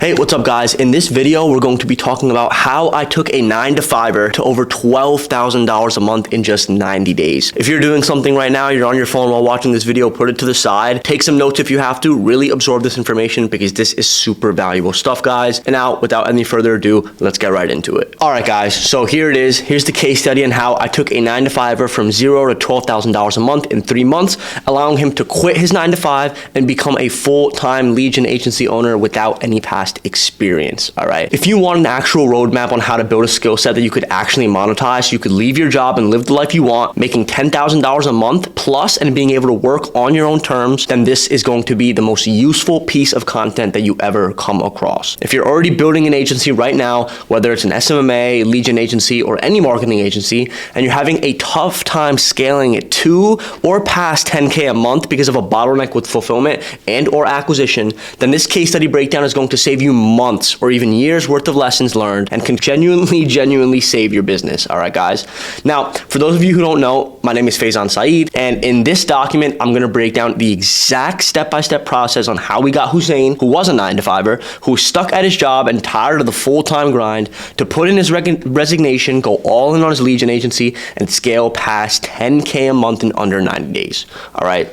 Hey, what's up guys? In this video, we're going to be talking about how I took a 9-to-5er to over $12,000 a month in just 90 days. If you're doing something right now, you're on your phone while watching this video, put it to the side, take some notes if you have to, really absorb this information because this is super valuable stuff, guys. And now, without any further ado, let's get right into it. All right, guys, so here it is. Here's the case study on how I took a 9-to-5er from $0 to $12,000 a month in 3 months, allowing him to quit his 9-to-5 and become a full-time lead gen agency owner without any past experience. All right. If you want an actual roadmap on how to build a skill set that you could actually monetize, you could leave your job and live the life you want, making $10,000 a month plus and being able to work on your own terms, then this is going to be the most useful piece of content that you ever come across. If you're already building an agency right now, whether it's an SMMA, lead gen agency, or any marketing agency, and you're having a tough time scaling it to or past 10K a month because of a bottleneck with fulfillment and or acquisition, then this case study breakdown is going to save you months or even years worth of lessons learned and can genuinely save your business. All right, guys. Now, for those of you who don't know, my name is Faizan Saeed, and in this document, I'm going to break down the exact step-by-step process on how we got Hussein, who was a 9-to-5er, who was stuck at his job and tired of the full-time grind, to put in his resignation, go all in on his lead gen agency, and scale past 10K a month in under 90 days. All right.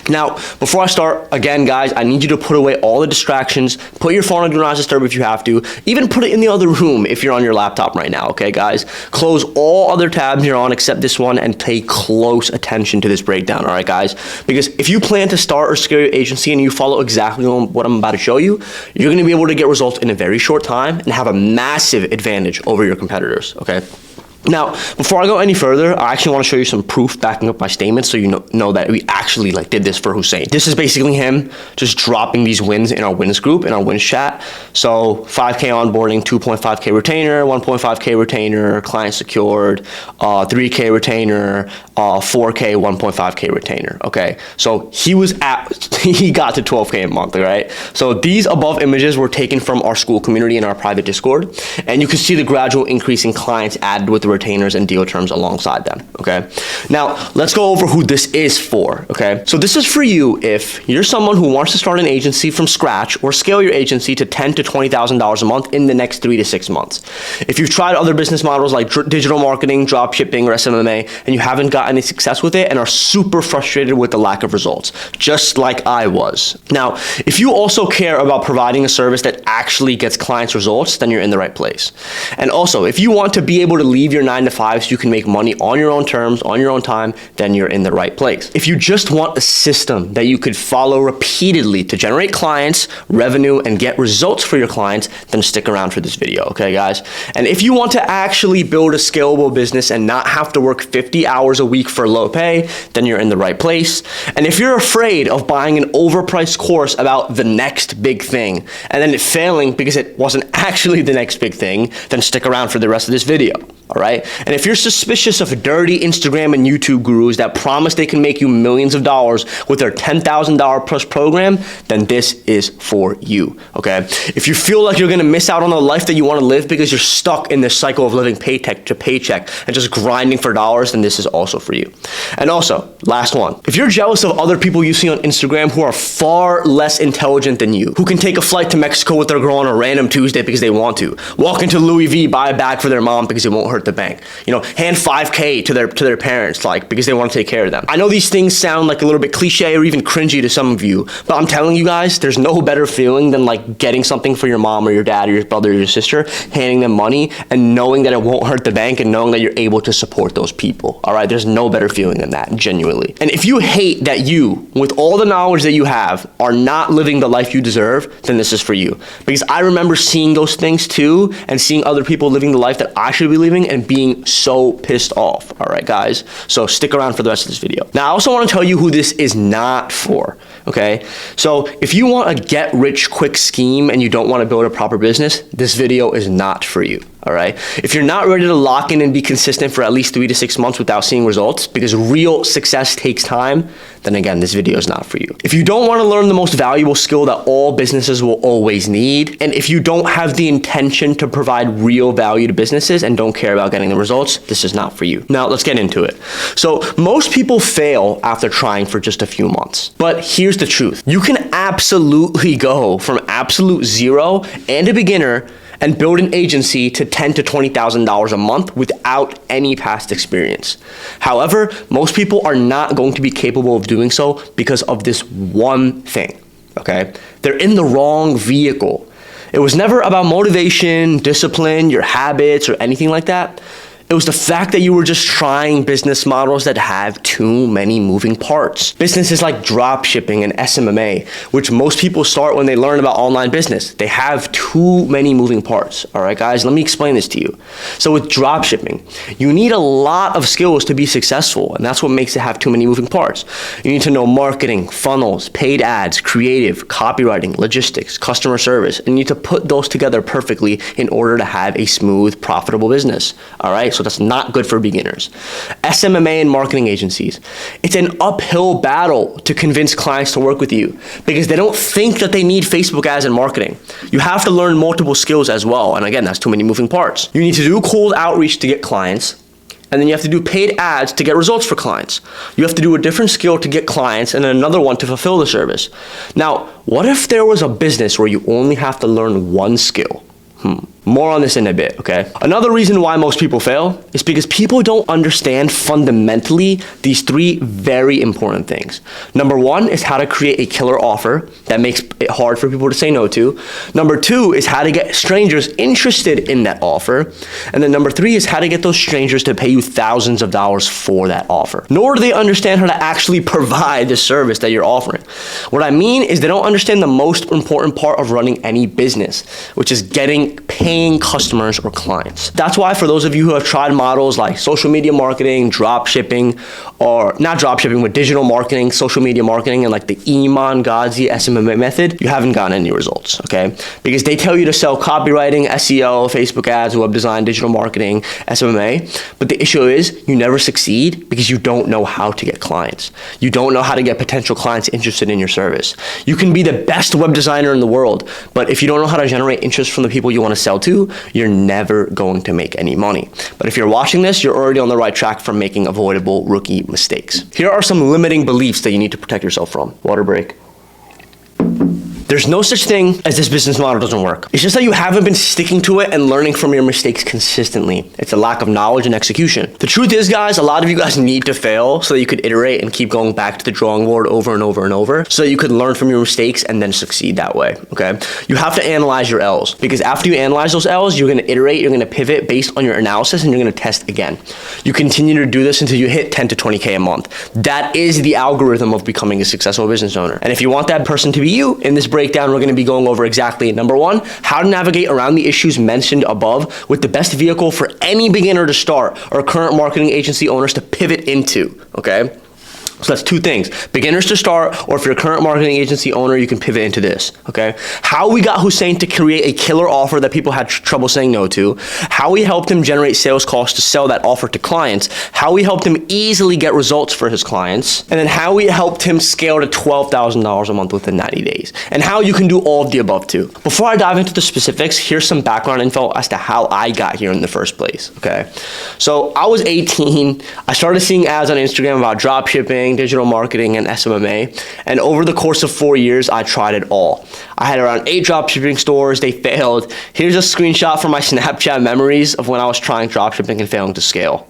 Now, before I start, again, guys, I need you to put away all the distractions, put your phone on Do Not Disturb if you have to, even put it in the other room if you're on your laptop right now, okay, guys? Close all other tabs you're on except this one and pay close attention to this breakdown, all right, guys? Because if you plan to start or scale your agency and you follow exactly what I'm about to show you, you're gonna be able to get results in a very short time and have a massive advantage over your competitors, okay? Now, before I go any further, I actually want to show you some proof backing up my statements so you know that we actually did this for Hussein. This is basically him just dropping these wins in our wins group, in our wins chat. So 5K onboarding, 2.5K retainer, 1.5K retainer, client secured, 3K retainer, 4K, 1.5K retainer. Okay, so he got to 12K a month, all right? So these above images were taken from our school community in our private Discord, and you can see the gradual increase in clients added with the retainers and deal terms alongside them, okay? Now, let's go over who this is for, okay? So this is for you if you're someone who wants to start an agency from scratch or scale your agency to $10,000 to $20,000 a month in the next 3 to 6 months. If you've tried other business models like digital marketing, drop shipping, or SMMA, and you haven't got any success with it and are super frustrated with the lack of results, just like I was. Now, if you also care about providing a service that actually gets clients results, then you're in the right place. And also, if you want to be able to leave your 9-to-5 so you can make money on your own terms, on your own time, then you're in the right place. If you just want a system that you could follow repeatedly to generate clients, revenue, and get results for your clients, then stick around for this video, okay, guys? And if you want to actually build a scalable business and not have to work 50 hours a week for low pay, then you're in the right place. And if you're afraid of buying an overpriced course about the next big thing and then it failing because it wasn't actually the next big thing, then stick around for the rest of this video. All right. And if you're suspicious of dirty Instagram and YouTube gurus that promise they can make you millions of dollars with their $10,000 plus program, then this is for you. Okay. If you feel like you're going to miss out on the life that you want to live because you're stuck in this cycle of living paycheck to paycheck and just grinding for dollars, then this is also for you. And also, last one, if you're jealous of other people you see on Instagram who are far less intelligent than you, who can take a flight to Mexico with their girl on a random Tuesday because they want to, walk into Louis V, buy a bag for their mom because it won't hurt the bank, hand 5K to their parents, because they want to take care of them. I know these things sound like a little bit cliche or even cringy to some of you, but I'm telling you guys, there's no better feeling than getting something for your mom or your dad or your brother or your sister, handing them money and knowing that it won't hurt the bank and knowing that you're able to support those people. All right, there's no better feeling than that, genuinely. And if you hate that you, with all the knowledge that you have, are not living the life you deserve, then this is for you. Because I remember seeing those things too and seeing other people living the life that I should be living and being so pissed off. All right, guys. So stick around for the rest of this video. Now, I also want to tell you who this is not for. Okay. So if you want a get rich quick scheme and you don't want to build a proper business, this video is not for you. All right. If you're not ready to lock in and be consistent for at least 3 to 6 months without seeing results, because real success takes time, then again, this video is not for you. If you don't want to learn the most valuable skill that all businesses will always need, and if you don't have the intention to provide real value to businesses and don't care about getting the results, this is not for you. Now, let's get into it. So most people fail after trying for just a few months. But here's the truth. You can absolutely go from absolute zero and a beginner and build an agency to $10,000 to $20,000 a month without any past experience. However, most people are not going to be capable of doing so because of this one thing, okay? They're in the wrong vehicle. It was never about motivation, discipline, your habits, or anything like that. It was the fact that you were just trying business models that have too many moving parts. Businesses like drop shipping and SMMA, which most people start when they learn about online business. They have too many moving parts. All right, guys, let me explain this to you. So with drop shipping, you need a lot of skills to be successful, and that's what makes it have too many moving parts. You need to know marketing, funnels, paid ads, creative, copywriting, logistics, customer service, and you need to put those together perfectly in order to have a smooth, profitable business. All right, so that's not good for beginners. SMMA and marketing agencies. It's an uphill battle to convince clients to work with you because they don't think that they need Facebook ads and marketing. You have to learn multiple skills as well. And again, that's too many moving parts. You need to do cold outreach to get clients. And then you have to do paid ads to get results for clients. You have to do a different skill to get clients and then another one to fulfill the service. Now, what if there was a business where you only have to learn one skill? More on this in a bit, okay? Another reason why most people fail is because people don't understand fundamentally these three very important things. Number one is how to create a killer offer that makes it hard for people to say no to. Number two is how to get strangers interested in that offer. And then number three is how to get those strangers to pay you thousands of dollars for that offer. Nor do they understand how to actually provide the service that you're offering. What I mean is they don't understand the most important part of running any business, which is paying customers or clients. That's why for those of you who have tried models like social media marketing, drop shipping, or not drop shipping, but digital marketing, social media marketing, and like the Iman Gadzhi SMMA method, you haven't gotten any results, okay? Because they tell you to sell copywriting, SEO, Facebook ads, web design, digital marketing, SMMA, but the issue is you never succeed because you don't know how to get clients. You don't know how to get potential clients interested in your service. You can be the best web designer in the world, but if you don't know how to generate interest from the people you want to sell to, you're never going to make any money. But if you're watching this, you're already on the right track from making avoidable rookie mistakes. Here are some limiting beliefs that you need to protect yourself from. Water break. There's no such thing as this business model doesn't work. It's just that you haven't been sticking to it and learning from your mistakes consistently. It's a lack of knowledge and execution. The truth is, guys, a lot of you guys need to fail so that you could iterate and keep going back to the drawing board over and over and over so that you could learn from your mistakes and then succeed that way, okay? You have to analyze your L's because after you analyze those L's, you're gonna iterate, you're gonna pivot based on your analysis, and you're gonna test again. You continue to do this until you hit 10 to 20K a month. That is the algorithm of becoming a successful business owner. And if you want that person to be you, in this breakdown, we're going to be going over exactly, number one, how to navigate around the issues mentioned above with the best vehicle for any beginner to start or current marketing agency owners to pivot into, okay? So that's two things, beginners to start, or if you're a current marketing agency owner, you can pivot into this, okay? How we got Hussein to create a killer offer that people had trouble saying no to, how we helped him generate sales calls to sell that offer to clients, how we helped him easily get results for his clients, and then how we helped him scale to $12,000 a month within 90 days, and how you can do all of the above too. Before I dive into the specifics, here's some background info as to how I got here in the first place, okay? So I was 18, I started seeing ads on Instagram about drop shipping, digital marketing, and SMMA. And over the course of 4 years, I tried it all. I had around 8 dropshipping stores. They failed. Here's a screenshot from my Snapchat memories of when I was trying dropshipping and failing to scale.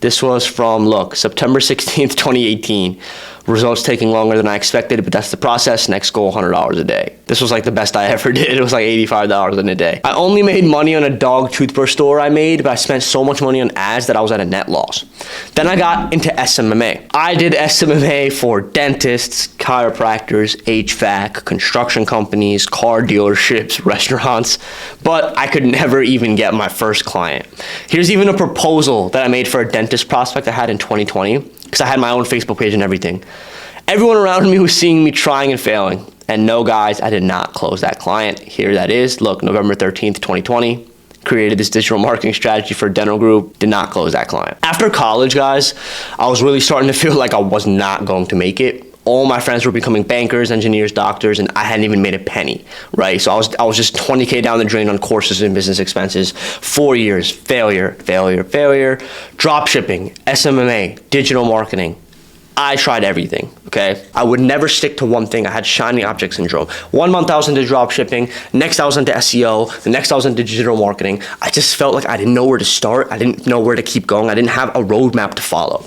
This was from, look, September 16th, 2018. Results taking longer than I expected, but that's the process. Next goal, $100 a day. This was like the best I ever did. It was like $85 in a day. I only made money on a dog toothbrush store I made, but I spent so much money on ads that I was at a net loss. Then I got into SMMA. I did SMMA for dentists, chiropractors, HVAC, construction companies, car dealerships, restaurants, but I could never even get my first client. Here's even a proposal that I made for a dentist prospect I had in 2020, because I had my own Facebook page and everything. Everyone around me was seeing me trying and failing. And no, guys, I did not close that client. Here that is. Look, November 13th, 2020. created this digital marketing strategy for a dental group, did not close that client. After college, guys, I was really starting to feel like I was not going to make it. All my friends were becoming bankers, engineers, doctors, and I hadn't even made a penny, right? So I was just 20K down the drain on courses and business expenses. 4 years, failure, drop shipping, SMMA, digital marketing. I tried everything, okay? I would never stick to one thing. I had shiny object syndrome. 1 month I was into drop shipping, next I was into SEO, the next I was into digital marketing. I just felt like I didn't know where to start. I didn't know where to keep going. I didn't have a roadmap to follow.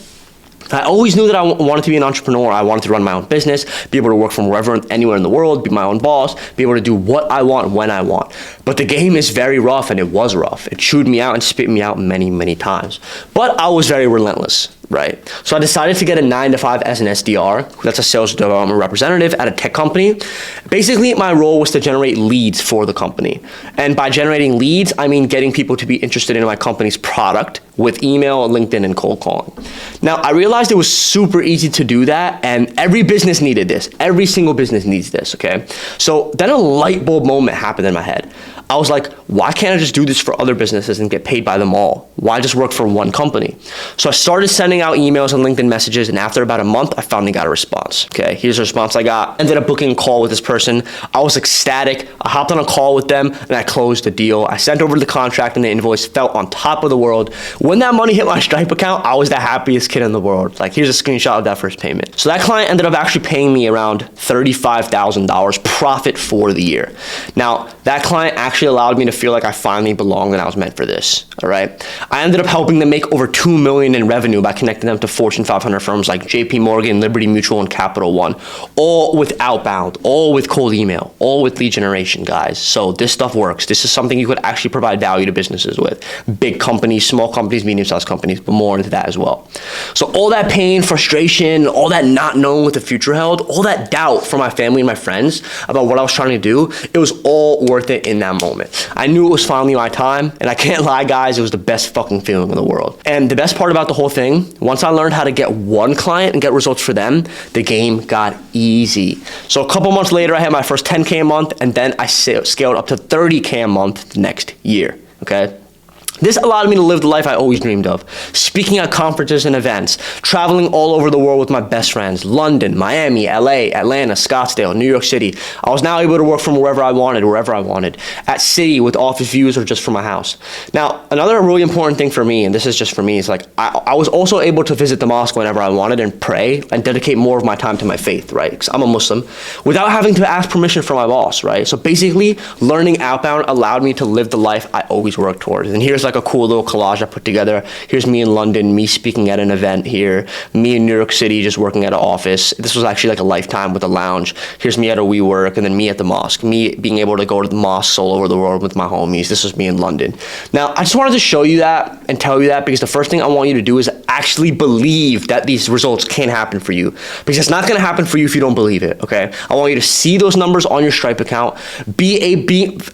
I always knew that I wanted to be an entrepreneur. I wanted to run my own business, be able to work from wherever, anywhere in the world, be my own boss, be able to do what I want when I want. But the game is very rough, and it was rough. It chewed me out and spit me out many, many times. But I was very relentless, right? So I decided to get a 9-to-5 as an SDR. That's a sales development representative at a tech company. Basically, my role was to generate leads for the company. And by generating leads, I mean getting people to be interested in my company's product with email, LinkedIn, and cold calling. Now, I realized it was super easy to do that, and every business needed this. Every single business needs this, okay? So then a light bulb moment happened in my head. I was like, why can't I just do this for other businesses and get paid by them all? Why just work for one company? So I started sending out emails and LinkedIn messages, and after about a month, I finally got a response. Okay, here's the response I got. Ended up booking a call with this person. I was ecstatic. I hopped on a call with them, and I closed the deal. I sent over the contract and the invoice, felt on top of the world. When that money hit my Stripe account, I was the happiest kid in the world. Like, here's a screenshot of that first payment. So that client ended up actually paying me around $35,000 profit for the year. Now, that client actually allowed me to feel like I finally belonged and I was meant for this, all right? I ended up helping them make over $2 million in revenue by connecting them to Fortune 500 firms like JP Morgan, Liberty Mutual, and Capital One, all with outbound, all with cold email, all with lead generation, guys. So this stuff works. This is something you could actually provide value to businesses with. Big companies, small companies, medium-sized companies, but more into that as well. So all that pain, frustration, all that not knowing what the future held, all that doubt from my family and my friends about what I was trying to do, it was all worth it in that moment. I knew it was finally my time, and I can't lie, guys, it was the best fucking feeling in the world. And the best part about the whole thing, once I learned how to get one client and get results for them, the game got easy. So a couple months later, I had my first 10K a month, and then I scaled up to 30K a month the next year, okay? This allowed me to live the life I always dreamed of. Speaking at conferences and events, traveling all over the world with my best friends, London, Miami, LA, Atlanta, Scottsdale, New York City. I was now able to work from wherever I wanted, at city with office views or just from my house. Now, another really important thing for me, and this is just for me, is like I was also able to visit the mosque whenever I wanted and pray and dedicate more of my time to my faith, right? Because I'm a Muslim, without having to ask permission from my boss, right? So basically, learning outbound allowed me to live the life I always worked towards. And here's like a cool little collage I put together. Here's me in London, me speaking at an event here, me in New York City just working at an office. This was actually like a lifetime with a lounge. Here's me at a WeWork, and then me at the mosque, me being able to go to the mosques all over the world with my homies. This was me in London. Now, I just wanted to show you that and tell you that because the first thing I want you to do is actually believe that these results can happen for you, because it's not going to happen for you if you don't believe it, okay? I want you to see those numbers on your Stripe account.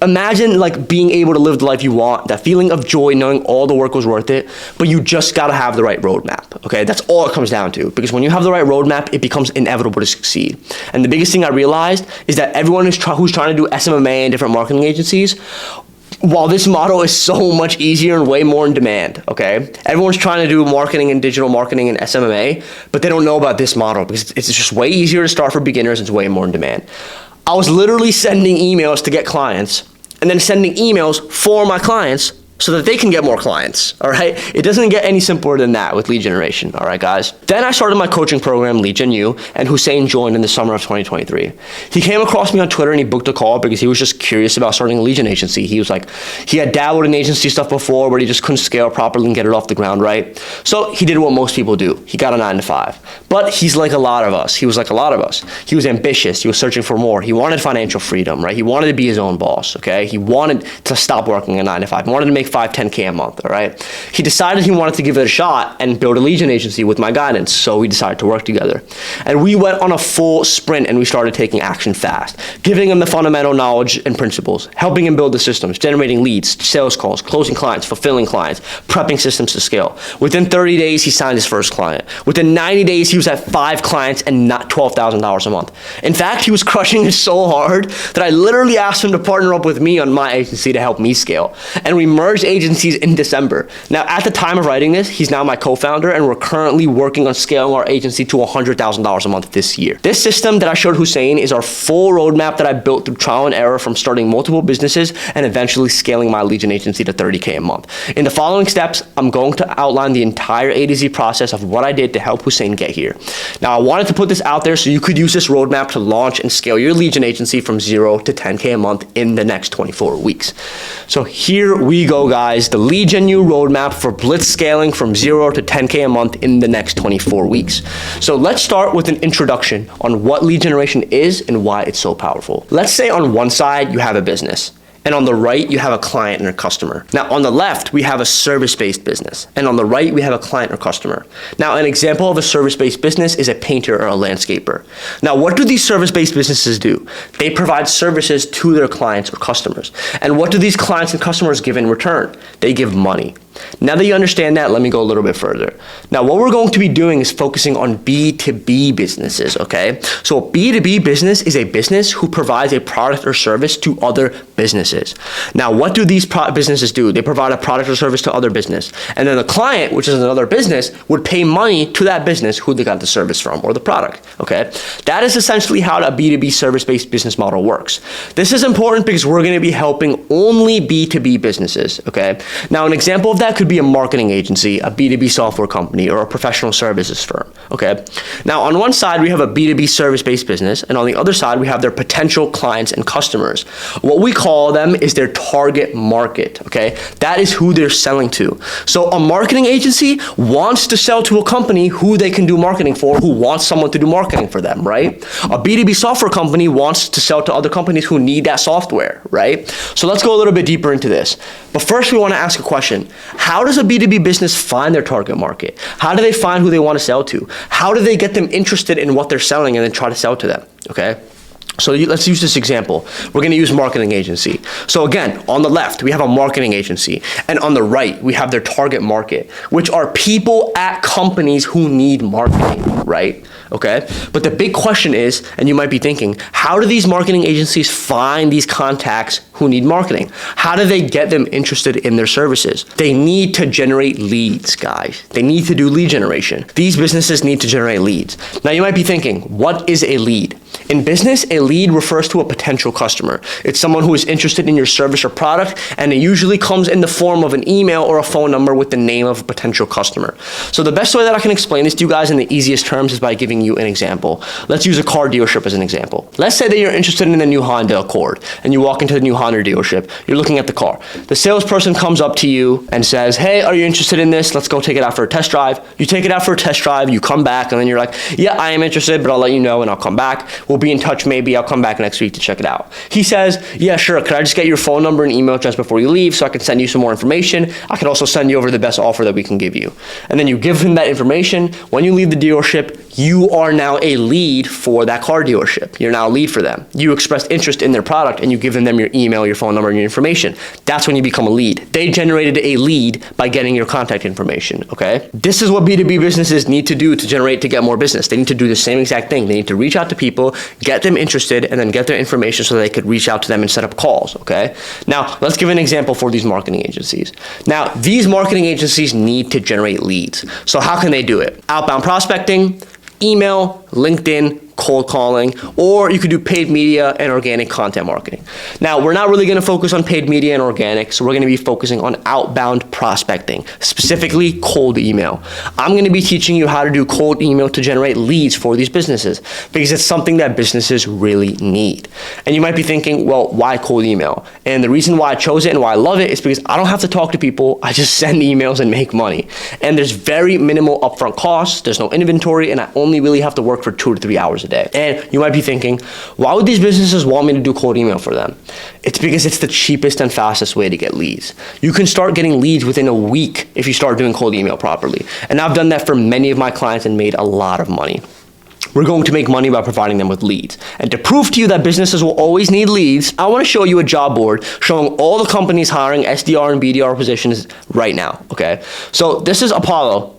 Imagine like being able to live the life you want, that feeling of joy, knowing all the work was worth it, but you just got to have the right roadmap, okay? That's all it comes down to, because when you have the right roadmap, it becomes inevitable to succeed. And the biggest thing I realized is that everyone who's trying to do SMMA and different marketing agencies, while this model is so much easier and way more in demand, okay? Everyone's trying to do marketing and digital marketing and SMMA, but they don't know about this model because it's just way easier to start for beginners. It's way more in demand. I was literally sending emails to get clients and then sending emails for my clients so that they can get more clients, all right? It doesn't get any simpler than that with lead generation, all right, guys? Then I started my coaching program, Lead Gen U, and Hussein joined in the summer of 2023. He came across me on Twitter and he booked a call because he was just curious about starting a lead gen agency. He was like, he had dabbled in agency stuff before, but he just couldn't scale properly and get it off the ground, right? So he did what most people do. He got a 9-to-5. But he's like a lot of us. He was like a lot of us. He was ambitious. He was searching for more. He wanted financial freedom, right? He wanted to be his own boss, okay? He wanted to stop working a 9-to-5. He wanted to make 10K a month, all right? He decided he wanted to give it a shot and build a lead gen agency with my guidance, so we decided to work together. And we went on a full sprint and we started taking action fast, giving him the fundamental knowledge and principles, helping him build the systems, generating leads, sales calls, closing clients, fulfilling clients, prepping systems to scale. Within 30 days, he signed his first client. Within 90 days, he was at 5 clients and not $12,000 a month. In fact, he was crushing it so hard that I literally asked him to partner up with me on my agency to help me scale. And we merged merged agencies in December. Now, at the time of writing this, he's now my co-founder, and we're currently working on scaling our agency to $100,000 a month this year. This system that I showed Hussein is our full roadmap that I built through trial and error from starting multiple businesses and eventually scaling my lead gen agency to $30K a month. In the following steps, I'm going to outline the entire A to Z process of what I did to help Hussein get here. Now, I wanted to put this out there so you could use this roadmap to launch and scale your lead gen agency from 0 to 10K a month in the next 24 weeks. So here we go, guys. The lead gen new roadmap for blitz scaling from 0 to 10K a month in the next 24 weeks. So let's start with an introduction on what lead generation is and why it's so powerful. Let's say on one side you have a business, and on the right, you have a client and a customer. Now, on the left, we have a service-based business. And on the right, we have a client or customer. Now, an example of a service-based business is a painter or a landscaper. Now, what do these service-based businesses do? They provide services to their clients or customers. And what do these clients and customers give in return? They give money. Now that you understand that, let me go a little bit further. Now, what we're going to be doing is focusing on B2B businesses, okay? So a B2B business is a business who provides a product or service to other businesses. Now, what do these businesses do? They provide a product or service to other business. And then the client, which is another business, would pay money to that business who they got the service from or the product, okay? That is essentially how a B2B service-based business model works. This is important because we're gonna be helping only B2B businesses, okay? Now, an example of that could be a marketing agency, a B2B software company, or a professional services firm, okay? Now, on one side, we have a B2B service-based business, and on the other side, we have their potential clients and customers. What we call them is their target market, okay? That is who they're selling to. So a marketing agency wants to sell to a company who they can do marketing for, who wants someone to do marketing for them, right? A B2B software company wants to sell to other companies who need that software, right? So let's go a little bit deeper into this. But first, we want to ask a question. How does a B2B business find their target market? How do they find who they want to sell to? How do they get them interested in what they're selling and then try to sell to them, okay? So let's use this example. We're going to use marketing agency. So again, on the left, we have a marketing agency. And on the right, we have their target market, which are people at companies who need marketing, right? Okay? But the big question is, and you might be thinking, how do these marketing agencies find these contacts who need marketing? How do they get them interested in their services? They need to generate leads, guys. They need to do lead generation. These businesses need to generate leads. Now you might be thinking, what is a lead? In business, a lead refers to a potential customer. It's someone who is interested in your service or product, and it usually comes in the form of an email or a phone number with the name of a potential customer. So the best way that I can explain this to you guys in the easiest terms is by giving you an example. Let's use a car dealership as an example. Let's say that you're interested in the new Honda Accord, and you walk into the new Honda dealership. You're looking at the car. The salesperson comes up to you and says, hey, are you interested in this? Let's go take it out for a test drive. You take it out for a test drive, you come back, and then you're like, yeah, I am interested, but I'll let you know and I'll come back. We'll be in touch maybe. I'll come back next week to check it out. He says, yeah, sure. Could I just get your phone number and email address before you leave so I can send you some more information? I can also send you over the best offer that we can give you. And then you give him that information. When you leave the dealership, you are now a lead for that car dealership. You're now a lead for them. You expressed interest in their product and you give them your email, your phone number, and your information. That's when you become a lead. They generated a lead by getting your contact information, okay? This is what B2B businesses need to do to get more business. They need to do the same exact thing. They need to reach out to people, get them interested, and then get their information so they could reach out to them and set up calls, okay? Now, let's give an example for these marketing agencies. Now, these marketing agencies need to generate leads. So how can they do it? Outbound prospecting, email, LinkedIn, cold calling, or you could do paid media and organic content marketing. Now, we're not really going to focus on paid media and organic, so we're going to be focusing on outbound prospecting, specifically cold email. I'm going to be teaching you how to do cold email to generate leads for these businesses because it's something that businesses really need. And you might be thinking, well, why cold email? And the reason why I chose it and why I love it is because I don't have to talk to people. I just send emails and make money. And there's very minimal upfront costs. There's no inventory, and I only really have to work for 2 to 3 hours a day. And you might be thinking, why would these businesses want me to do cold email for them? It's because it's the cheapest and fastest way to get leads. You can start getting leads within a week if you start doing cold email properly. And I've done that for many of my clients and made a lot of money. We're going to make money by providing them with leads. And to prove to you that businesses will always need leads, I want to show you a job board showing all the companies hiring SDR and BDR positions right now, okay? So this is Apollo,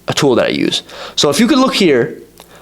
a tool that I use. So if you could look here,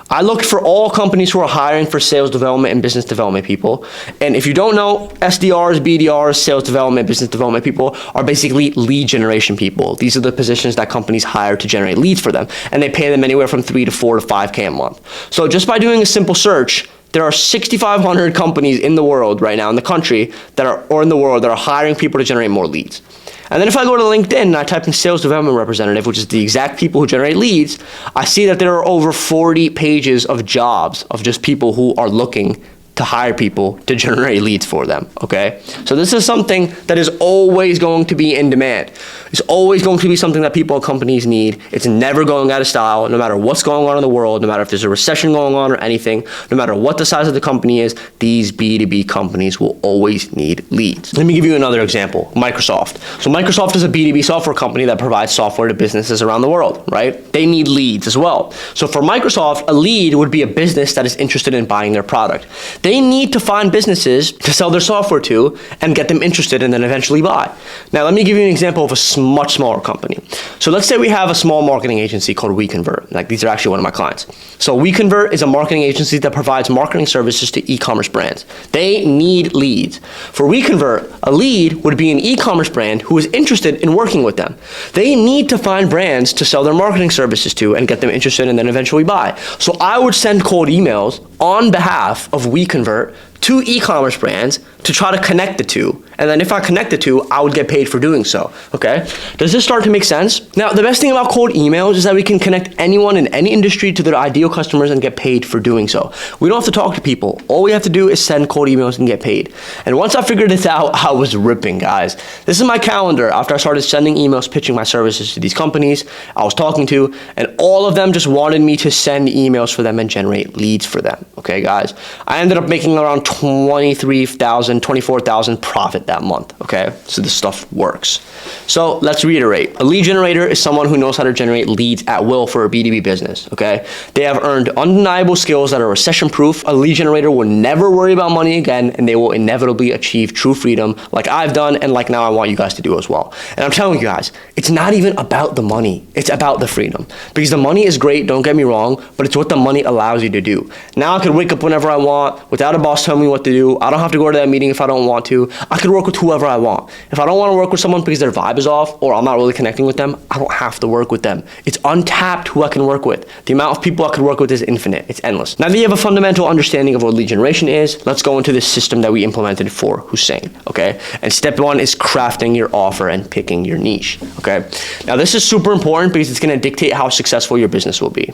I looked for all companies who are hiring for sales development and business development people. And if you don't know, SDRs, BDRs, sales development, business development people are basically lead generation people. These are the positions that companies hire to generate leads for them. And they pay them anywhere from $3 to $4 to $5K a month. So just by doing a simple search, there are 6,500 companies in the world right now in the country or in the world that are hiring people to generate more leads. And then if I go to LinkedIn and I type in sales development representative, which is the exact people who generate leads, I see that there are over 40 pages of jobs of just people who are looking to hire people to generate leads for them, okay? So this is something that is always going to be in demand. It's always going to be something that people and companies need. It's never going out of style, no matter what's going on in the world, no matter if there's a recession going on or anything, no matter what the size of the company is, these B2B companies will always need leads. Let me give you another example, Microsoft. So Microsoft is a B2B software company that provides software to businesses around the world, right? They need leads as well. So for Microsoft, a lead would be a business that is interested in buying their product. They need to find businesses to sell their software to and get them interested and then eventually buy. Now, let me give you an example of a much smaller company. So let's say we have a small marketing agency called WeConvert. Like, these are actually one of my clients. So WeConvert is a marketing agency that provides marketing services to e-commerce brands. They need leads. For WeConvert, a lead would be an e-commerce brand who is interested in working with them. They need to find brands to sell their marketing services to and get them interested and then eventually buy. So I would send cold emails on behalf of WeConvert to e-commerce brands to try to connect the two. And then if I connect the two, I would get paid for doing so, okay? Does this start to make sense? Now, the best thing about cold emails is that we can connect anyone in any industry to their ideal customers and get paid for doing so. We don't have to talk to people. All we have to do is send cold emails and get paid. And once I figured this out, I was ripping, guys. This is my calendar after I started sending emails pitching my services to these companies I was talking to, and all of them just wanted me to send emails for them and generate leads for them, okay, guys? I ended up making around $23,000, $24,000 profit that month, okay? So this stuff works. So let's reiterate. A lead generator is someone who knows how to generate leads at will for a B2B business, okay? They have earned undeniable skills that are recession-proof. A lead generator will never worry about money again, and they will inevitably achieve true freedom like I've done and like now I want you guys to do as well. And I'm telling you guys, it's not even about the money. It's about the freedom. Because the money is great, don't get me wrong, but it's what the money allows you to do. Now I could wake up whenever I want without a boss telling me what to do. I don't have to go to that meeting if I don't want to. I could work with whoever I want. If I don't want to work with someone because their vibe is off or I'm not really connecting with them, I don't have to work with them. It's untapped who I can work with. The amount of people I could work with is infinite. It's endless. Now that you have a fundamental understanding of what lead generation is, let's go into this system that we implemented for Hussein, okay? And step one is crafting your offer and picking your niche, okay? Now this is super important because it's going to dictate how successful your business will be.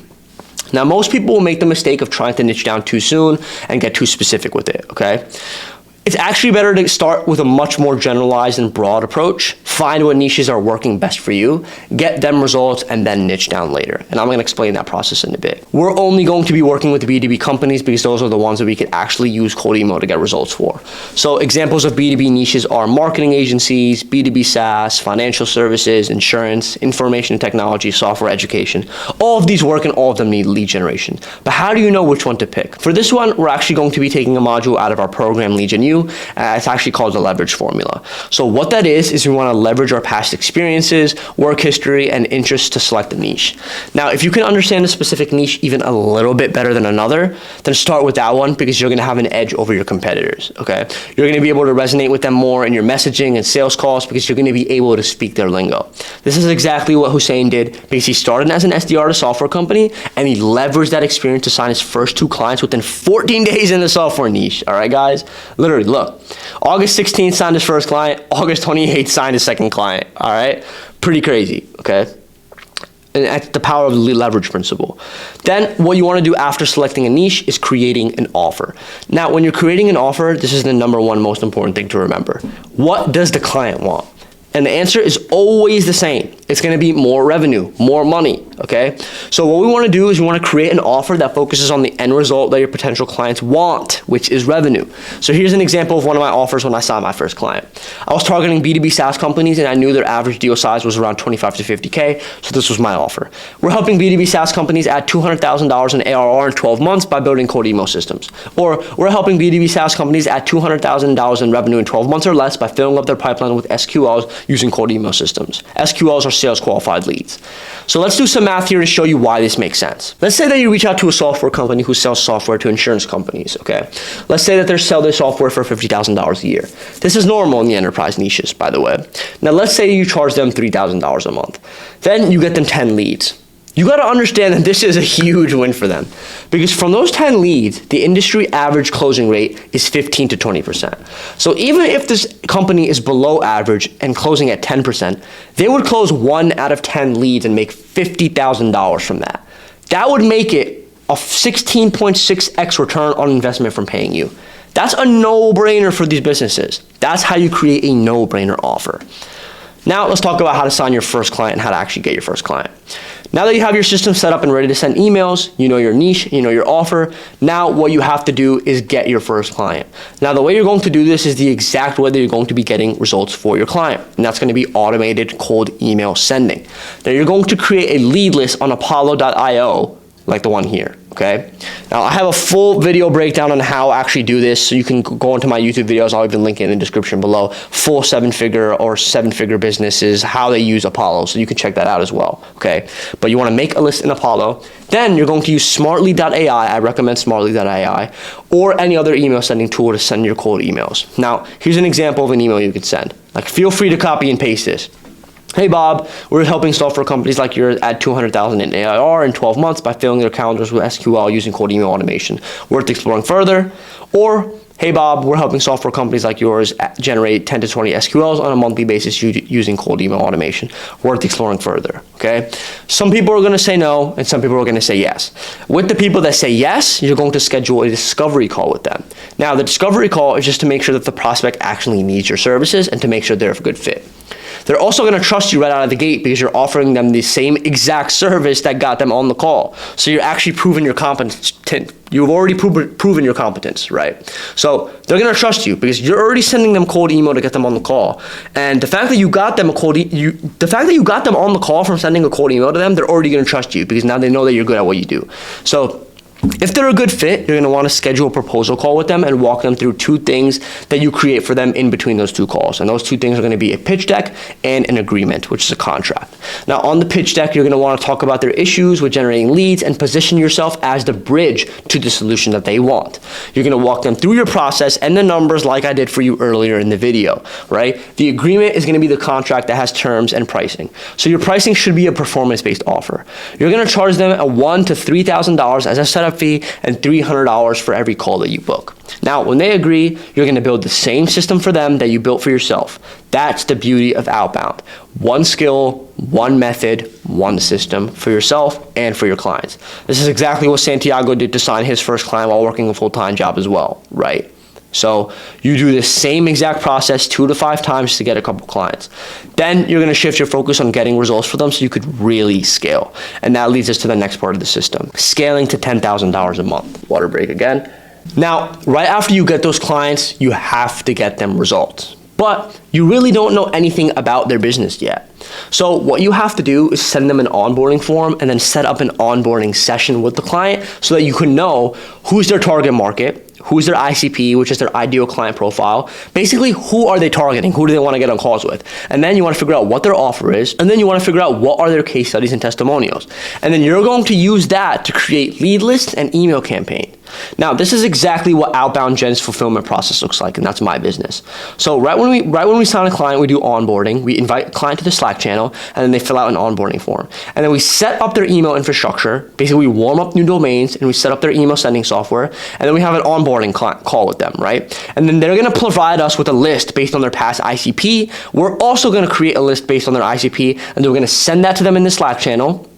Now, most people will make the mistake of trying to niche down too soon and get too specific with it, okay? It's actually better to start with a much more generalized and broad approach, find what niches are working best for you, get them results, and then niche down later. And I'm gonna explain that process in a bit. We're only going to be working with B2B companies because those are the ones that we could actually use cold email to get results for. So examples of B2B niches are marketing agencies, B2B SaaS, financial services, insurance, information and technology, software education. All of these work and all of them need lead generation. But how do you know which one to pick? For this one, we're actually going to be taking a module out of our program, Lead Gen U. It's actually called the leverage formula. So what that is we want to leverage our past experiences, work history, and interests to select a niche. Now, if you can understand a specific niche even a little bit better than another, then start with that one because you're going to have an edge over your competitors, okay? You're going to be able to resonate with them more in your messaging and sales calls because you're going to be able to speak their lingo. This is exactly what Hussein did because he started as an SDR at a software company and he leveraged that experience to sign his first 2 clients within 14 days in the software niche, all right, guys? Literally, look, August 16th signed his first client, August 28th signed his second client, all right? Pretty crazy, okay? And that's the power of the leverage principle. Then what you want to do after selecting a niche is creating an offer. Now, when you're creating an offer, this is the #1 most important thing to remember. What does the client want? And the answer is always the same. It's going to be more revenue, more money, okay? So what we want to do is we want to create an offer that focuses on the end result that your potential clients want, which is revenue. So here's an example of one of my offers when I signed my first client. I was targeting B2B SaaS companies and I knew their average deal size was around 25 to 50K, so this was my offer. We're helping B2B SaaS companies add $200,000 in ARR in 12 months by building cold email systems. Or we're helping B2B SaaS companies add $200,000 in revenue in 12 months or less by filling up their pipeline with SQLs using cold email systems. SQLs are sales qualified leads. So let's do some math here to show you why this makes sense. Let's say that you reach out to a software company who sells software to insurance companies, okay? Let's say that they sell their software for $50,000 a year. This is normal in the enterprise niches, by the way. Now let's say you charge them $3,000 a month. Then you get them 10 leads. You got to understand that this is a huge win for them, because from those 10 leads, the industry average closing rate is 15 to 20%. So even if this company is below average and closing at 10%, they would close 1 out of 10 leads and make $50,000 from that. That would make it a 16.6x return on investment from paying you. That's a no-brainer for these businesses. That's how you create a no-brainer offer. Now let's talk about how to sign your first client and how to actually get your first client. Now that you have your system set up and ready to send emails, you know your niche, you know your offer, now what you have to do is get your first client. Now the way you're going to do this is the exact way that you're going to be getting results for your client, and that's going to be automated cold email sending. Now you're going to create a lead list on apollo.io like the one here, okay? Now I have a full video breakdown on how I actually do this, so you can go into my YouTube videos. I'll even link it in the description below. Full seven-figure businesses, how they use Apollo, so you can check that out as well, okay? But you wanna make a list in Apollo, then you're going to use smartly.ai, I recommend smartly.ai, or any other email sending tool to send your cold emails. Now, here's an example of an email you could send. Like, feel free to copy and paste this. Hey Bob, we're helping software companies like yours add 200,000 in ARR in 12 months by filling their calendars with SQL using cold email automation. Worth exploring further. Or, hey Bob, we're helping software companies like yours generate 10 to 20 SQLs on a monthly basis using cold email automation. Worth exploring further, okay? Some people are gonna say no, and some people are gonna say yes. With the people that say yes, you're going to schedule a discovery call with them. Now, the discovery call is just to make sure that the prospect actually needs your services and to make sure they're a good fit. They're also going to trust you right out of the gate because you're offering them the same exact service that got them on the call. So you're actually proving your competence. You've already proven your competence, right? So they're going to trust you because you're already sending them cold email to get them on the call. And the fact that you got them on the call from sending a cold email to them, they're already going to trust you because now they know that you're good at what you do. So if they're a good fit, you're going to want to schedule a proposal call with them and walk them through 2 things that you create for them in between those 2 calls. And those 2 things are going to be a pitch deck and an agreement, which is a contract. Now, on the pitch deck, you're going to want to talk about their issues with generating leads and position yourself as the bridge to the solution that they want. You're going to walk them through your process and the numbers like I did for you earlier in the video, right? The agreement is going to be the contract that has terms and pricing. So your pricing should be a performance-based offer. You're going to charge them a $1,000 to $3,000 as a setup fee and $300 for every call that you book. Now, when they agree, you're going to build the same system for them that you built for yourself. That's the beauty of outbound. One skill, one method, one system for yourself and for your clients. This is exactly what Santiago did to sign his first client while working a full-time job as well, right? So you do the same exact process 2 to 5 times to get a couple clients. Then you're going to shift your focus on getting results for them so you could really scale. And that leads us to the next part of the system, scaling to $10,000 a month. Water break again. Now, right after you get those clients, you have to get them results. But you really don't know anything about their business yet. So what you have to do is send them an onboarding form and then set up an onboarding session with the client so that you can know who's their target market, who's their ICP, which is their ideal client profile. Basically, who are they targeting? Who do they want to get on calls with? And then you want to figure out what their offer is, and then you want to figure out what are their case studies and testimonials. And then you're going to use that to create lead lists and email campaign. Now, this is exactly what outbound Jen's fulfillment process looks like, and that's my business. So right when we sign a client, we do onboarding. We invite a client to the Slack channel, and then they fill out an onboarding form. And then we set up their email infrastructure. Basically, we warm up new domains, and we set up their email sending software, and then we have an onboarding call with them, right? And then they're going to provide us with a list based on their past ICP. We're also going to create a list based on their ICP, and then we're going to send that to them in the Slack channel.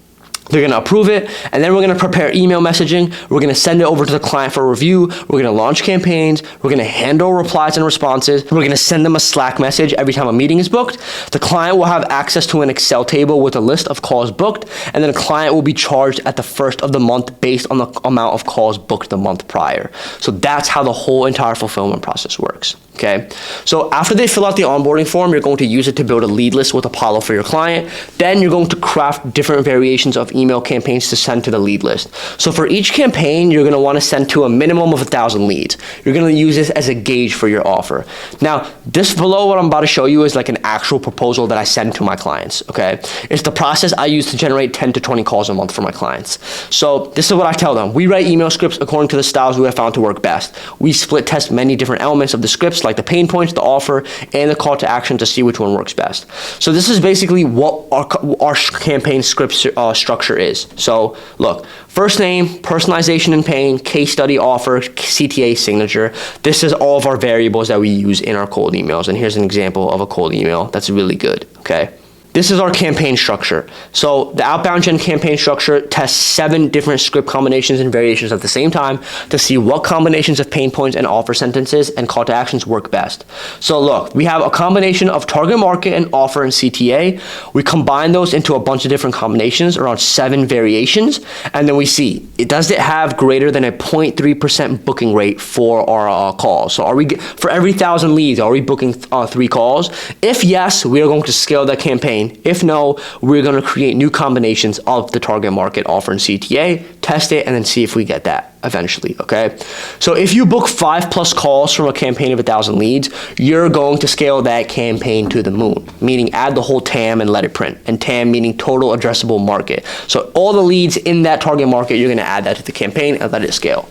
They're going to approve it, and then we're going to prepare email messaging. We're going to send it over to the client for review. We're going to launch campaigns. We're going to handle replies and responses. We're going to send them a Slack message every time a meeting is booked. The client will have access to an Excel table with a list of calls booked, and then the client will be charged at the first of the month based on the amount of calls booked the month prior. So that's how the whole entire fulfillment process works. Okay, so after they fill out the onboarding form, you're going to use it to build a lead list with Apollo for your client. Then you're going to craft different variations of email campaigns to send to the lead list. So for each campaign, you're going to want to send to a minimum of 1,000 leads. You're going to use this as a gauge for your offer. Now, this below what I'm about to show you is like an actual proposal that I send to my clients, okay? It's the process I use to generate 10 to 20 calls a month for my clients. So this is what I tell them. We write email scripts according to the styles we have found to work best. We split test many different elements of the scripts, like the pain points, the offer, and the call to action to see which one works best. So this is basically what our campaign script structure is. So look, first name, personalization and pain, case study, offer, CTA, signature. This is all of our variables that we use in our cold emails. And here's an example of a cold email that's really good, okay? This is our campaign structure. So the outbound gen campaign structure tests 7 different script combinations and variations at the same time to see what combinations of pain points and offer sentences and call to actions work best. So look, we have a combination of target market and offer and CTA. We combine those into a bunch of different combinations, around 7 variations, and then we see, does it have greater than a 0.3% booking rate for our calls? So are we, for every 1,000 leads, are we booking 3 calls? If yes, we are going to scale that campaign. If no, we're going to create new combinations of the target market, offer, and CTA, test it, and then see if we get that eventually, okay? So if you book 5+ calls from a campaign of 1,000 leads, you're going to scale that campaign to the moon, meaning add the whole TAM and let it print. And TAM meaning total addressable market. So all the leads in that target market, you're going to add that to the campaign and let it scale.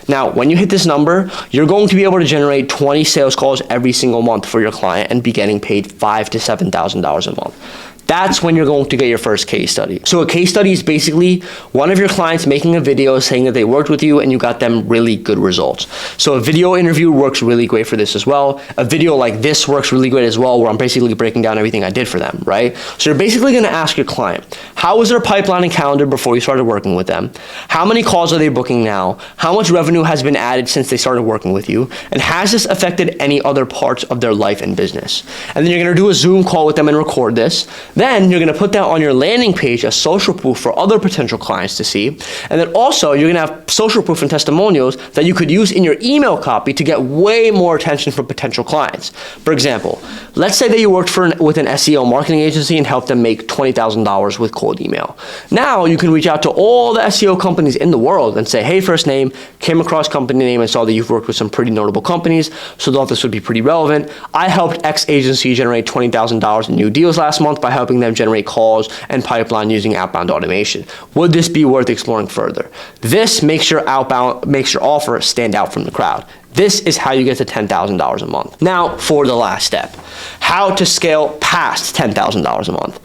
Now, when you hit this number, you're going to be able to generate 20 sales calls every single month for your client and be getting paid $5,000 to $7,000 a month. That's when you're going to get your first case study. So a case study is basically one of your clients making a video saying that they worked with you and you got them really good results. So a video interview works really great for this as well. A video like this works really great as well, where I'm basically breaking down everything I did for them, right? So you're basically gonna ask your client, how was their pipeline and calendar before you started working with them? How many calls are they booking now? How much revenue has been added since they started working with you? And has this affected any other parts of their life and business? And then you're gonna do a Zoom call with them and record this. Then you're going to put that on your landing page as social proof for other potential clients to see. And then also you're going to have social proof and testimonials that you could use in your email copy to get way more attention from potential clients. For example, let's say that you worked with an SEO marketing agency and helped them make $20,000 with cold email. Now you can reach out to all the SEO companies in the world and say, hey, first name, came across company name and saw that you've worked with some pretty notable companies, so thought this would be pretty relevant. I helped X agency generate $20,000 in new deals last month by helping them generate calls and pipeline using outbound automation. Would this be worth exploring further? This makes your offer stand out from the crowd. This is how you get to $10,000 a month. Now for the last step, how to scale past $10,000 a month.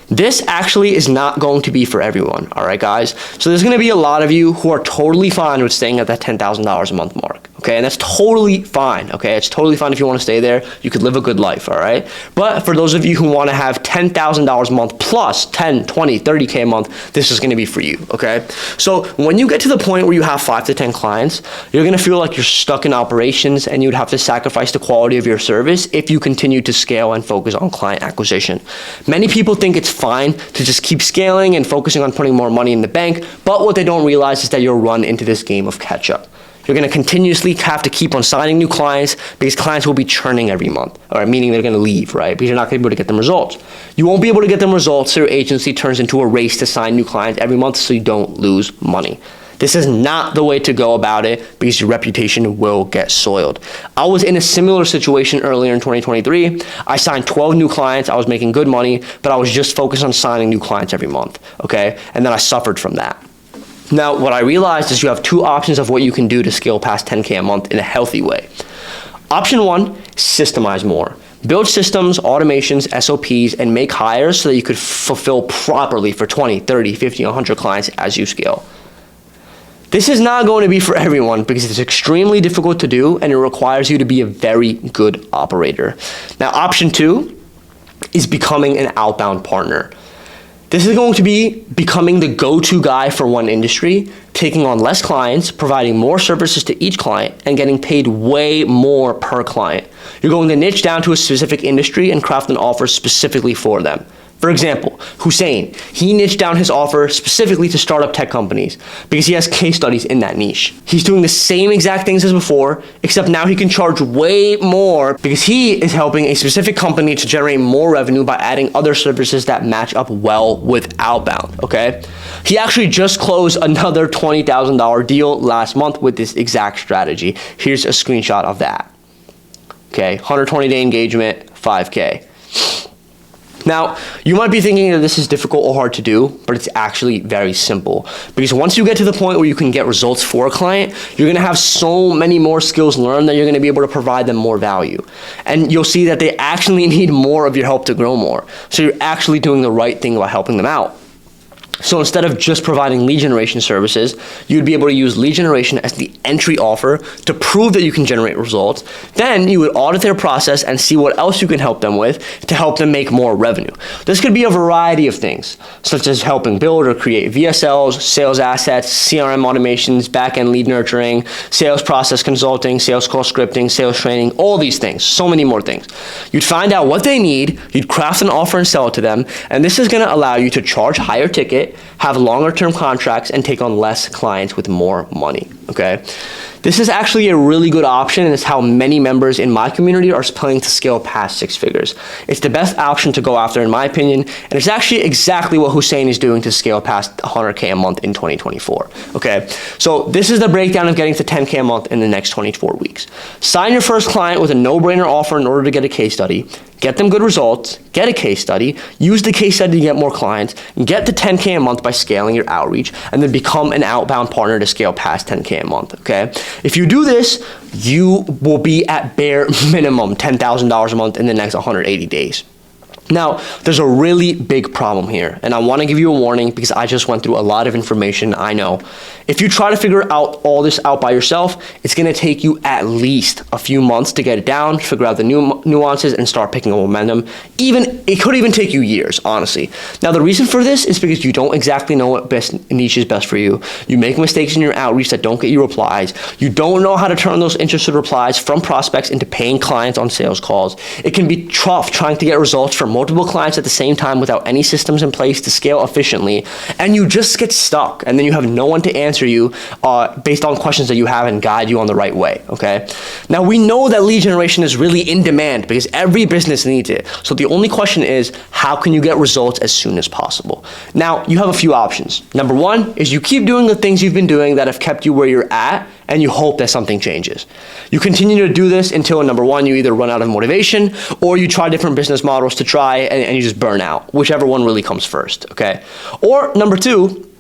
This actually is not going to be for everyone, all right, guys? So there's gonna be a lot of you who are totally fine with staying at that $10,000 a month mark, okay? And that's totally fine, okay? It's totally fine if you wanna stay there. You could live a good life, all right? But for those of you who wanna have $10,000 a month plus 10, 20, 30K a month, this is gonna be for you, okay? So when you get to the point where you have 5 to 10 clients, you're gonna feel like you're stuck in operations and you'd have to sacrifice the quality of your service if you continue to scale and focus on client acquisition. Many people think it's fine to just keep scaling and focusing on putting more money in the bank, but what they don't realize is that you'll run into this game of catch up. You're going to continuously have to keep on signing new clients because clients will be churning every month, or meaning they're going to leave, right? Because you're not going to be able to get them results. You won't be able to get them results, so your agency turns into a race to sign new clients every month so you don't lose money. This is not the way to go about it because your reputation will get soiled. I was in a similar situation earlier in 2023. I signed 12 new clients. I was making good money, but I was just focused on signing new clients every month, okay? And then I suffered from that. Now, what I realized is you have 2 options of what you can do to scale past 10K a month in a healthy way. Option 1, systemize more. Build systems, automations, SOPs, and make hires so that you could fulfill properly for 20, 30, 50, 100 clients as you scale. This is not going to be for everyone because it's extremely difficult to do and it requires you to be a very good operator. Now, option 2 is becoming an outbound partner. This is going to be becoming the go-to guy for one industry, taking on less clients, providing more services to each client, and getting paid way more per client. You're going to niche down to a specific industry and craft an offer specifically for them. For example, Hussein, he niched down his offer specifically to startup tech companies because he has case studies in that niche. He's doing the same exact things as before, except now he can charge way more because he is helping a specific company to generate more revenue by adding other services that match up well with outbound, okay? He actually just closed another $20,000 deal last month with this exact strategy. Here's a screenshot of that. Okay, 120-day engagement, 5K. Now, you might be thinking that this is difficult or hard to do, but it's actually very simple. Because once you get to the point where you can get results for a client, you're gonna have so many more skills learned that you're gonna be able to provide them more value. And you'll see that they actually need more of your help to grow more. So you're actually doing the right thing by helping them out. So instead of just providing lead generation services, you'd be able to use lead generation as the entry offer to prove that you can generate results. Then you would audit their process and see what else you can help them with to help them make more revenue. This could be a variety of things, such as helping build or create VSLs, sales assets, CRM automations, back-end lead nurturing, sales process consulting, sales call scripting, sales training, all these things, so many more things. You'd find out what they need, you'd craft an offer and sell it to them, and this is gonna allow you to charge higher ticket, have longer term contracts, and take on less clients with more money, okay? This is actually a really good option, and it's how many members in my community are planning to scale past 6 figures. It's the best option to go after in my opinion, and it's actually exactly what Hussein is doing to scale past 100K a month in 2024, okay? So this is the breakdown of getting to 10K a month in the next 24 weeks. Sign your first client with a no-brainer offer in order to get a case study, get them good results, get a case study, use the case study to get more clients, get to 10K a month by scaling your outreach, and then become an outbound partner to scale past 10K a month, okay? If you do this, you will be at bare minimum $10,000 a month in the next 180 days. Now, there's a really big problem here, and I want to give you a warning because I just went through a lot of information, I know. If you try to figure out all this out by yourself, it's going to take you at least a few months to get it down, figure out the nuances, and start picking up momentum. It could even take you years, honestly. Now, the reason for this is because you don't exactly know what niche is best for you. You make mistakes in your outreach that don't get you replies. You don't know how to turn those interested replies from prospects into paying clients on sales calls. It can be tough trying to get results from multiple clients at the same time without any systems in place to scale efficiently, and you just get stuck, and then you have no one to answer you based on questions that you have and guide you on the right way, okay? Now, we know that lead generation is really in demand because every business needs it. So the only question is, how can you get results as soon as possible? Now, you have a few options. Number one is you keep doing the things you've been doing that have kept you where you're at, and you hope that something changes. You continue to do this until, number one, you either run out of motivation or you try different business models to try and you just burn out, whichever one really comes first, okay? Or number two,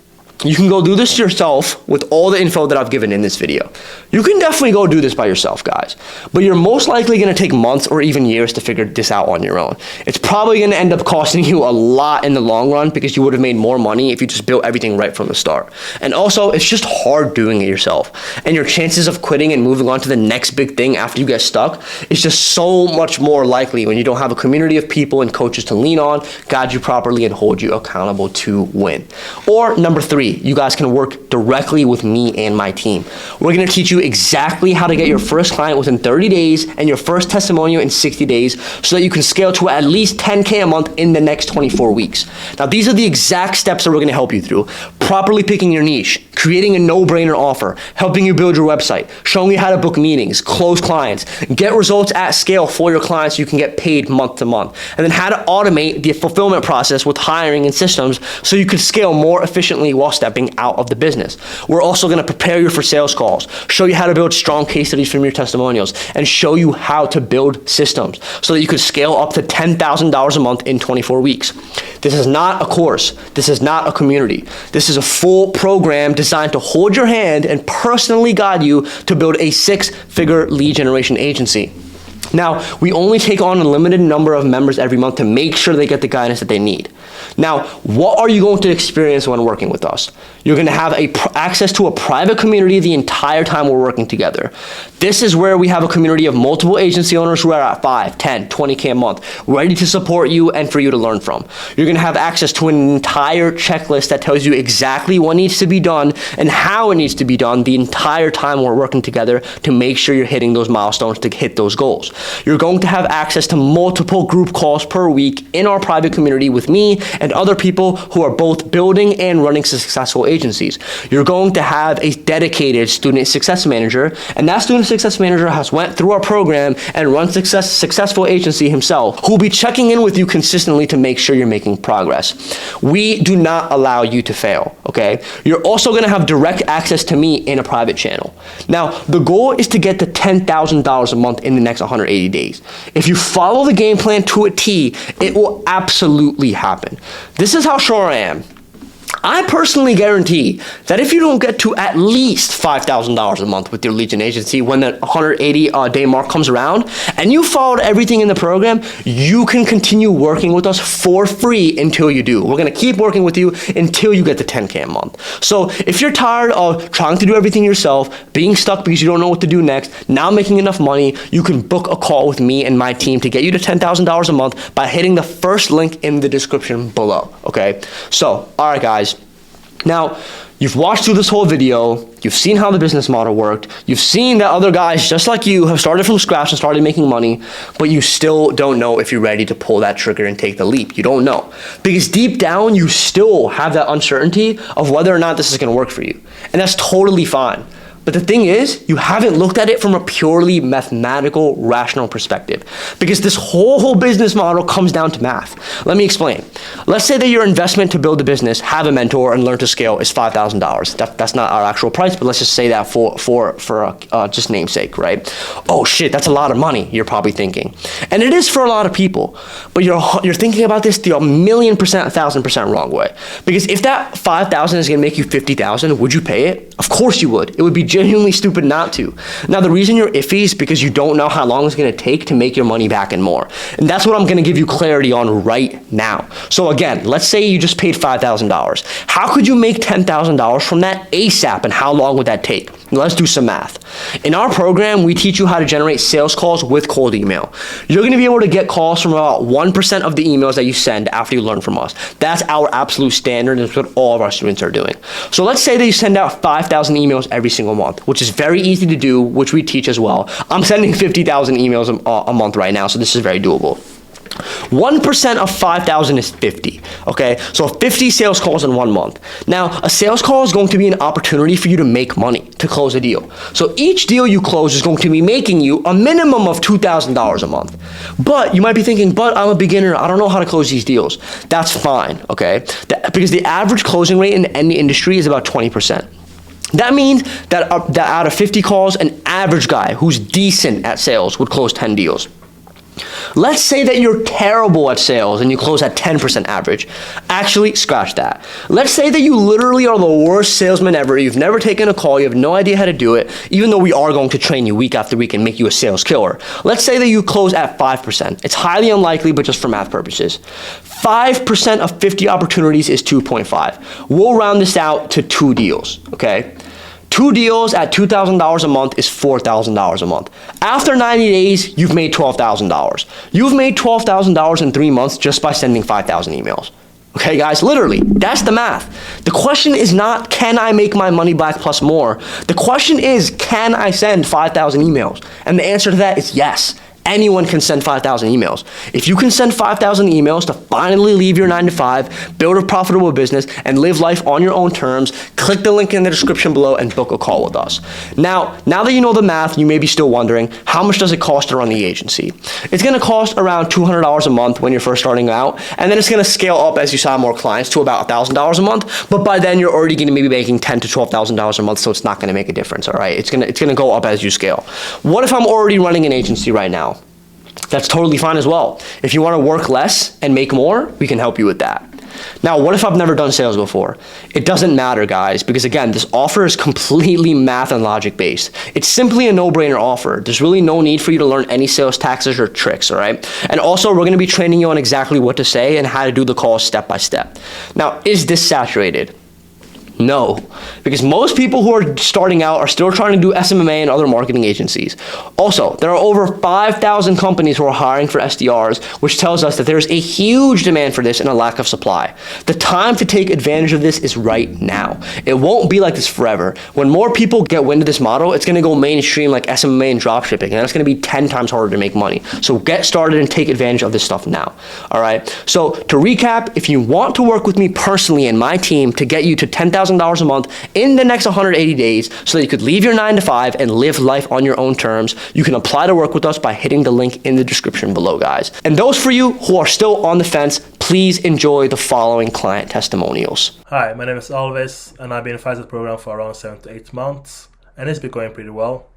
you can go do this yourself with all the info that I've given in this video. You can definitely go do this by yourself, guys, but you're most likely gonna take months or even years to figure this out on your own. It's probably gonna end up costing you a lot in the long run because you would have made more money if you just built everything right from the start. And also, it's just hard doing it yourself. And your chances of quitting and moving on to the next big thing after you get stuck is just so much more likely when you don't have a community of people and coaches to lean on, guide you properly, and hold you accountable to win. Or number three, you guys can work directly with me and my team. We're gonna teach you exactly how to get your first client within 30 days and your first testimonial in 60 days so that you can scale to at least 10K a month in the next 24 weeks. Now, these are the exact steps that we're gonna help you through. Properly picking your niche, creating a no-brainer offer, helping you build your website, showing you how to book meetings, close clients, get results at scale for your clients so you can get paid month to month, and then how to automate the fulfillment process with hiring and systems so you can scale more efficiently while stepping out of the business. We're also going to prepare you for sales calls, show you how to build strong case studies from your testimonials, and show you how to build systems so that you could scale up to $10,000 a month in 24 weeks. This is not a course. This is not a community. This is a full program designed to hold your hand and personally guide you to build a 6-figure lead generation agency. Now, we only take on a limited number of members every month to make sure they get the guidance that they need. Now, what are you going to experience when working with us? You're going to have access to a private community the entire time we're working together. This is where we have a community of multiple agency owners who are at 5, 10, 20K a month, ready to support you and for you to learn from. You're going to have access to an entire checklist that tells you exactly what needs to be done and how it needs to be done the entire time we're working together to make sure you're hitting those milestones to hit those goals. You're going to have access to multiple group calls per week in our private community with me and other people who are both building and running successful agencies. You're going to have a dedicated student success manager, and that student success manager has went through our program and run successful agency himself, who will be checking in with you consistently to make sure you're making progress. We do not allow you to fail, okay? You're also gonna have direct access to me in a private channel. Now, the goal is to get to $10,000 a month in the next 180 days. If you follow the game plan to a T, it will absolutely happen. This is how sure I am. I personally guarantee that if you don't get to at least $5,000 a month with your lead gen agency when the 180 day mark comes around, and you followed everything in the program, you can continue working with us for free until you do. We're gonna keep working with you until you get to 10K a month. So if you're tired of trying to do everything yourself, being stuck because you don't know what to do next, not making enough money, you can book a call with me and my team to get you to $10,000 a month by hitting the first link in the description below, okay? So, all right, guys. Now, you've watched through this whole video, you've seen how the business model worked, you've seen that other guys just like you have started from scratch and started making money, but you still don't know if you're ready to pull that trigger and take the leap. You don't know. Because deep down, you still have that uncertainty of whether or not this is gonna work for you. And that's totally fine. But the thing is, you haven't looked at it from a purely mathematical, rational perspective, because this whole business model comes down to math. Let me explain. Let's say that your investment to build a business, have a mentor, and learn to scale is $5,000. That's not our actual price, but let's just say that for just namesake, right? Oh shit, that's a lot of money, you're probably thinking. And it is for a lot of people, but you're thinking about this the 1,000,000%, 1,000% wrong way. Because if that 5,000 is gonna make you 50,000, would you pay it? Of course you would. It would be genuinely stupid not to. Now, the reason you're iffy is because you don't know how long it's gonna take to make your money back and more. And that's what I'm gonna give you clarity on right now. So again, let's say you just paid $5,000. How could you make $10,000 from that ASAP, and how long would that take? Let's do some math. In our program, we teach you how to generate sales calls with cold email. You're gonna be able to get calls from about 1% of the emails that you send after you learn from us. That's our absolute standard, and it's what all of our students are doing. So let's say that you send out 5,000 emails every single month, which is very easy to do, which we teach as well. I'm sending 50,000 emails a month right now, so this is very doable. 1% of 5,000 is 50, okay? So 50 sales calls in 1 month. Now, a sales call is going to be an opportunity for you to make money, to close a deal. So each deal you close is going to be making you a minimum of $2,000 a month. But you might be thinking, but I'm a beginner, I don't know how to close these deals. That's fine, okay? Because the average closing rate in any industry is about 20%. That means that out of 50 calls, an average guy who's decent at sales would close 10 deals. Let's say that you're terrible at sales and you close at 10% average. Actually, scratch that. Let's say that you literally are the worst salesman ever. You've never taken a call. You have no idea how to do it, even though we are going to train you week after week and make you a sales killer. Let's say that you close at 5%. It's highly unlikely, but just for math purposes. 5% of 50 opportunities is 2.5. We'll round this out to 2 deals, okay? 2 deals at $2,000 a month is $4,000 a month. After 90 days, you've made $12,000. You've made $12,000 in 3 months just by sending 5,000 emails. Okay, guys, literally, that's the math. The question is not, can I make my money back plus more? The question is, can I send 5,000 emails? And the answer to that is yes. Anyone can send 5,000 emails. If you can send 5,000 emails to finally leave your 9 to 5, build a profitable business, and live life on your own terms, click the link in the description below and book a call with us. Now that you know the math, you may be still wondering, how much does it cost to run the agency? It's gonna cost around $200 a month when you're first starting out, and then it's gonna scale up as you sign more clients to about $1,000 a month, but by then you're already gonna be making $10,000 to $12,000 a month, so it's not gonna make a difference, all right? It's gonna go up as you scale. What if I'm already running an agency right now? That's totally fine as well. If you want to work less and make more, we can help you with that. Now, what if I've never done sales before? It doesn't matter, guys, because again, this offer is completely math and logic based. It's simply a no-brainer offer. There's really no need for you to learn any sales tactics or tricks, all right? And also, we're going to be training you on exactly what to say and how to do the calls step by step. Now, is this saturated? No, because most people who are starting out are still trying to do SMMA and other marketing agencies. Also, there are over 5,000 companies who are hiring for SDRs, which tells us that there's a huge demand for this and a lack of supply. The time to take advantage of this is right now. It won't be like this forever. When more people get wind of this model, it's going to go mainstream like SMMA and dropshipping, and it's going to be 10 times harder to make money. So get started and take advantage of this stuff now. All right. So to recap, if you want to work with me personally and my team to get you to $10,000 a month in the next 180 days so that you could leave your 9 to 5 and live life on your own terms, you can apply to work with us by hitting the link in the description below, guys. And those for you who are still on the fence, please enjoy the following client testimonials. Hi, my name is Alves, and I've been in the program for around 7 to 8 months, and it's been going pretty well.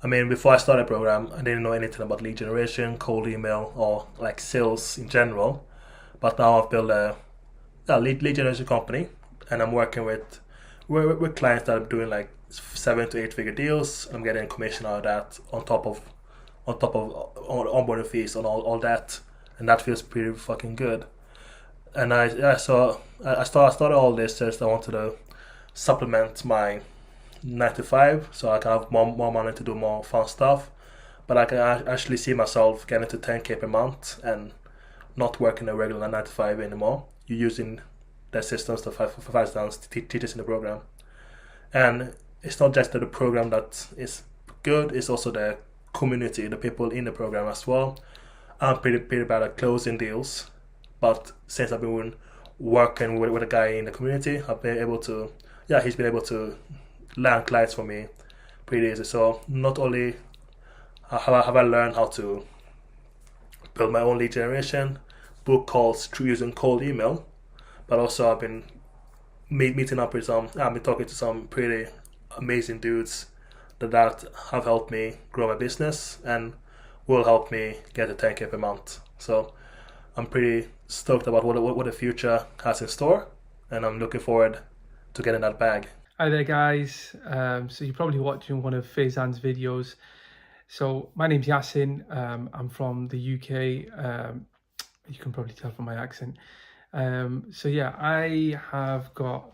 I mean, before I started the program, I didn't know anything about lead generation, cold email, or like sales in general. But now I've built a lead generation company, and I'm working with clients that are doing like 7 to 8 figure deals. I'm getting commission out of that on top of onboarding fees and all that, and that feels pretty fucking good. And I started all this just I wanted to supplement my 9 to 5, so I can have more money to do more fun stuff. But I can actually see myself getting to 10K per month and not working a regular 9 to 5 anymore. You're using the systems, the five downs teachers in the program. And it's not just the program that is good, it's also the community, the people in the program as well. I'm pretty bad at closing deals, but since I've been working with a guy in the community, I've been able to, he's been able to land clients for me pretty easy. So not only have I learned how to build my own lead generation, book calls through using cold email, but also I've been meeting up with I've been talking to some pretty amazing dudes that have helped me grow my business and will help me get to 10K per month. So I'm pretty stoked about what the future has in store, and I'm looking forward to getting that bag. Hi there, guys. So you're probably watching one of Faizan's videos. So my name's Yasin. I'm from the UK. You can probably tell from my accent. So yeah, I have got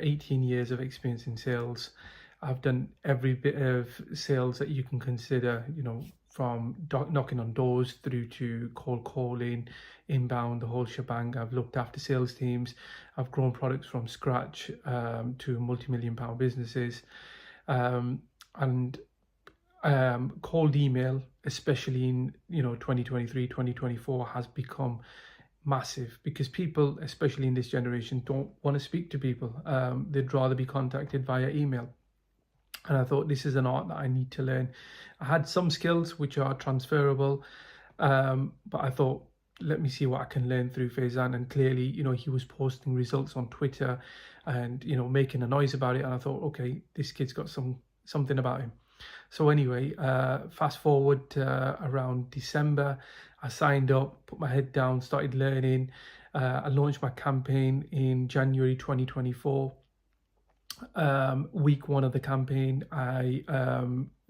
18 years of experience in sales. I've done every bit of sales that you can consider, from knocking on doors through to cold calling, inbound, the whole shebang. I've looked after sales teams. I've grown products from scratch to multi-million-pound businesses. And cold email, especially in 2023, 2024, has become massive because people, especially in this generation, don't want to speak to people. They'd rather be contacted via email. And I thought this is an art that I need to learn. I had some skills which are transferable, but I thought, let me see what I can learn through Faizan. And clearly, he was posting results on Twitter and, making a noise about it. And I thought, okay, this kid's got something about him. So anyway, fast forward to around December, I signed up, put my head down, started learning. I launched my campaign in January 2024. Week 1 of the campaign, I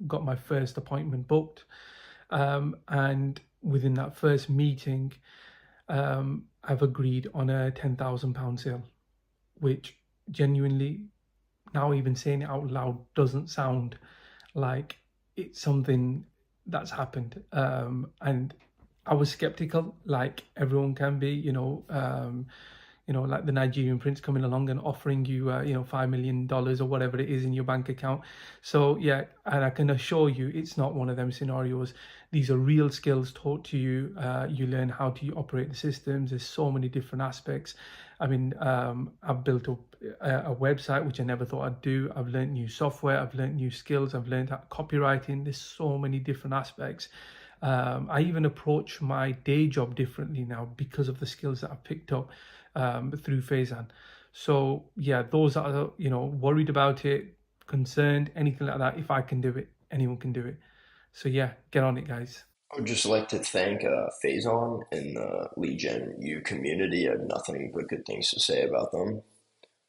got my first appointment booked, and within that first meeting, I've agreed on a £10,000 sale, which genuinely, now even saying it out loud, doesn't sound like it's something that's happened. And I was skeptical, like everyone can be, like the Nigerian prince coming along and offering you, $5 million or whatever it is in your bank account. So yeah, and I can assure you, it's not one of them scenarios. These are real skills taught to you. You learn how to operate the systems. There's so many different aspects. I mean, I've built a website, which I never thought I'd do. I've learned new software. I've learned new skills. I've learned copywriting. There's so many different aspects. I even approach my day job differently now because of the skills that I've picked up through Faizan. So yeah, those that are worried about it, concerned, anything like that, if I can do it, anyone can do it. So yeah, get on it, guys. I would just like to thank Faizan and the Lead Gen U community. I have nothing but good things to say about them.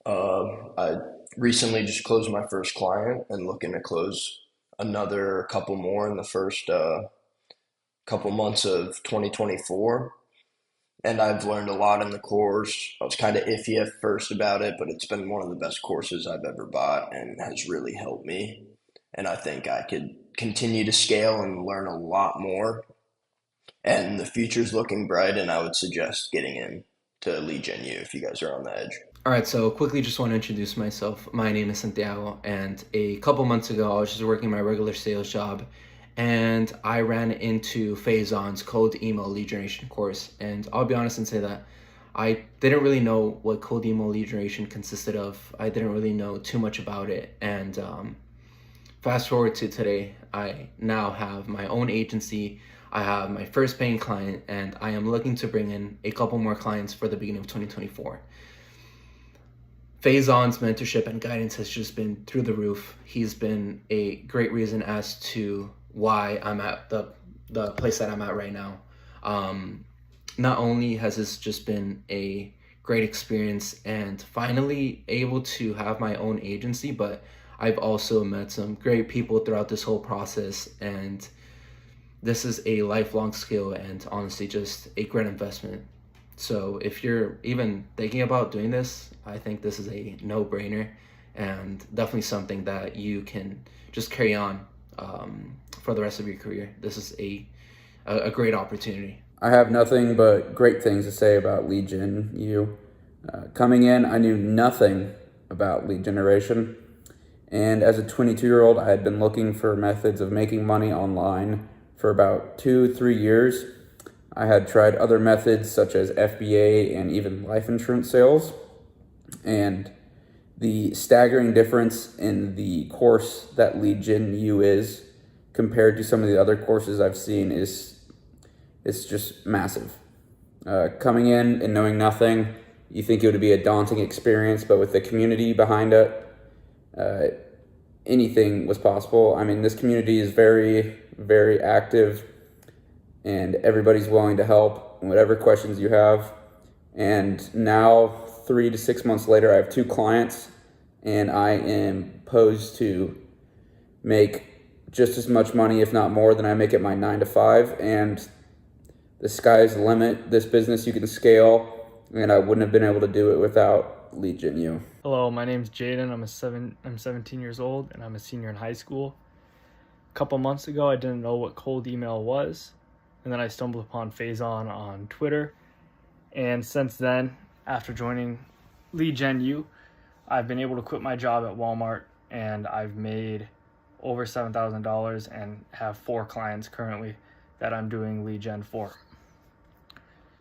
I recently just closed my first client and looking to close another couple more in the first couple months of 2024. and I've learned a lot in the course. I was kind of iffy at first about it, but it's been one of the best courses I've ever bought and has really helped me. And I think I could continue to scale and learn a lot more. And the future's looking bright, and I would suggest getting in to Lead Gen U if you guys are on the edge. All right, so quickly just want to introduce myself. My name is Santiago, and a couple months ago, I was just working my regular sales job, and I ran into Faison's cold email lead generation course. And I'll be honest and say that I didn't really know what cold email lead generation consisted of. I didn't really know too much about it. And fast forward to today, I now have my own agency. I have my first paying client, and I am looking to bring in a couple more clients for the beginning of 2024. Faison's mentorship and guidance has just been through the roof. He's been a great reason as to why I'm at the place that I'm at right now. Not only has this just been a great experience and finally able to have my own agency, but I've also met some great people throughout this whole process, and this is a lifelong skill and honestly just a great investment. So if you're even thinking about doing this, I think this is a no-brainer and definitely something that you can just carry on for the rest of your career. This is a great opportunity. I have nothing but great things to say about Lead Gen U. Coming in, I knew nothing about lead generation. And as a 22-year-old, I had been looking for methods of making money online for about 2-3 years. I had tried other methods such as FBA and even life insurance sales. And the staggering difference in the course that Lead Gen U is compared to some of the other courses I've seen is just massive. Coming in and knowing nothing, you think it would be a daunting experience, but with the community behind it, anything was possible. I mean, this community is very, very active, and everybody's willing to help whatever questions you have. And now, 3 to 6 months later, I have 2 clients, and I am posed to make just as much money, if not more, than I make at my 9 to 5. And the sky's the limit. This business you can scale, and I wouldn't have been able to do it without Lead Gen U. Hello, my name's Jaden. I'm 17 years old, and I'm a senior in high school. A couple months ago, I didn't know what cold email was, and then I stumbled upon Faison on Twitter. And since then, after joining Lead Gen U, I've been able to quit my job at Walmart, and I've made over $7,000 and have 4 clients currently that I'm doing lead gen for.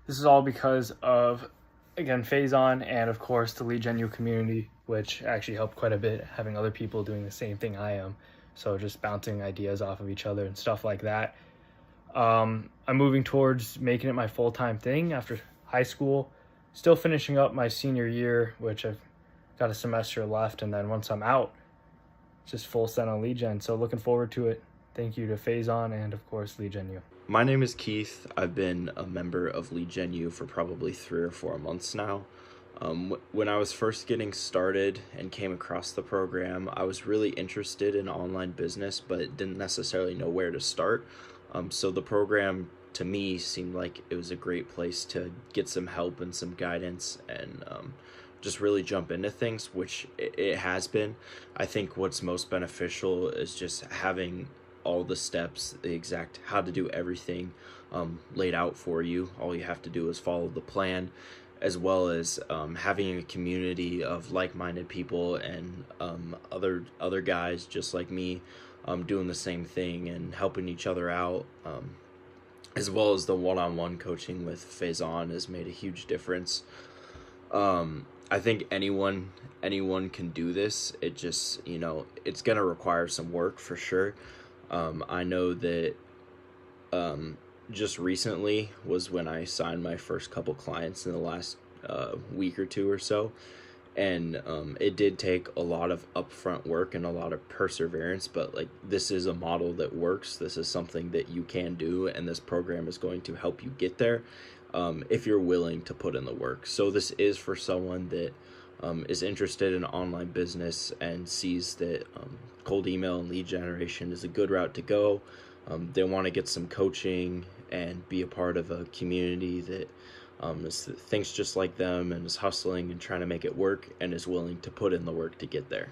This is all because of, again, Faison and of course the Lead Gen U community, which actually helped quite a bit, having other people doing the same thing I am. So just bouncing ideas off of each other and stuff like that. I'm moving towards making it my full-time thing after high school, still finishing up my senior year, which I've got a semester left, and then once I'm out, just full send on lead gen. So looking forward to it. Thank you to Faison and of course Lead Gen U. My name is Keith. I've been a member of Lead Gen U for probably 3 or 4 months now. When I was first getting started and came across the program, I was really interested in online business, but didn't necessarily know where to start. So the program to me seemed like it was a great place to get some help and some guidance and just really jump into things, which it has been. I think what's most beneficial is just having all the steps, the exact how to do everything laid out for you. All you have to do is follow the plan, as well as having a community of like-minded people and other guys just like me doing the same thing and helping each other out, as well as the one-on-one coaching with Faison has made a huge difference. I think anyone can do this. It just, it's gonna require some work for sure. I know that just recently was when I signed my first couple clients in the last week or 2 or so, and it did take a lot of upfront work and a lot of perseverance, but like this is a model that works. This is something that you can do, and this program is going to help you get there if you're willing to put in the work. So this is for someone that is interested in online business and sees that cold email and lead generation is a good route to go. They want to get some coaching and be a part of a community that thinks just like them and is hustling and trying to make it work and is willing to put in the work to get there.